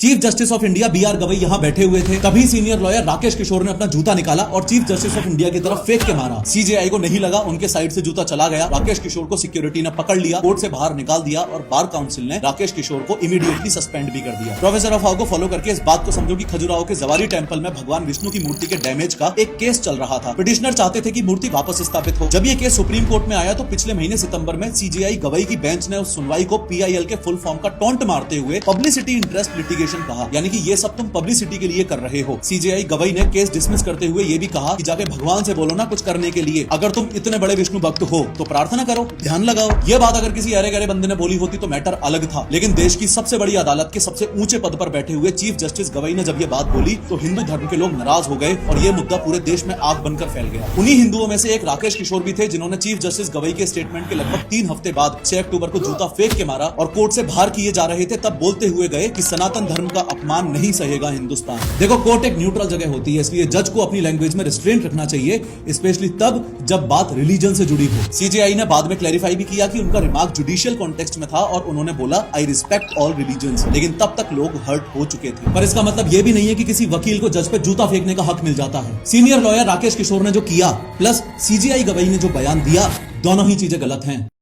Chief justice of India BR Gavai यहाँ बैठे हुए थे, तभी सीनियर लॉयर राकेश किशोर ने अपना जूता निकाला और चीफ जस्टिस ऑफ इंडिया की तरफ फेंक के मारा। सीजेआई को नहीं लगा, उनके साइड से जूता चला गया। राकेश किशोर को सिक्योरिटी ने पकड़ लिया, कोर्ट से बाहर निकाल दिया और बार काउंसिल ने राकेश किशोर को इमीडिएटली सस्पेंड भी कर दिया। प्रोफेसर अफवाह को फॉलो करके इस बात को समझो कि खजुराहो के जवारी टेम्पल में भगवान विष्णु की मूर्ति के डैमेज का एक केस चल रहा था। पिटिशनर चाहते थे कि मूर्ति वापस स्थापित हो। जब ये केस सुप्रीम कोर्ट में आया तो पिछले महीने सितंबर में सीजेआई गवई की बेंच ने उस सुनवाई को पीआईएल के फुल फॉर्म का टॉन्ट मारते हुए पब्लिसिटी इंटरेस्ट लिटिगेशन कहा, यानी कि ये सब तुम पब्लिसिटी के लिए कर रहे हो। सीजेआई गवई ने केस डिसमिस करते हुए ये भी कहा कि जाके भगवान से बोलो ना कुछ करने के लिए। अगर तुम इतने बड़े विष्णु भक्त हो तो प्रार्थना करो, ध्यान लगाओ। ये बात अगर किसी अरे गरे बंदे ने बोली होती तो मैटर अलग था, लेकिन देश की सबसे बड़ी अदालत के सबसे ऊंचे पद पर बैठे हुए चीफ जस्टिस गवई ने जब ये बात बोली तो हिंदू धर्म के लोग नाराज हो गए और ये मुद्दा पूरे देश में आग बनकर फैल गया। उन्हीं हिंदुओं में से एक राकेश किशोर भी थे जिन्होंने चीफ जस्टिस गवई के स्टेटमेंट के लगभग 3 हफ्ते बाद 6 अक्टूबर को जूता फेंक के मारा और कोर्ट से बाहर किए जा रहे थे, तब बोलते हुए गए कि सनातन धर्म का अपमान नहीं सहेगा हिंदुस्तान। देखो, कोर्ट एक न्यूट्रल जगह होती है, इसलिए जज को अपनी लैंग्वेज में रिस्ट्रेंट रखना चाहिए, स्पेशली तब जब बात रिलीजन से जुड़ी हो। सीजेआई ने बाद में क्लैरिफाई भी किया कि उनका रिमार्क जुडिशियल कॉन्टेक्स्ट में था और उन्होंने बोला आई रिस्पेक्ट ऑल रिलीजन्स, लेकिन तब तक लोग हर्ट हो चुके थे। पर इसका मतलब यह भी नहीं है कि किसी वकील को जज पे जूता फेंकने का हक मिल जाता है। सीनियर लॉयर राकेश किशोर ने जो किया प्लस सीजेआई गवई ने जो बयान दिया, दोनों ही चीजें गलत हैं।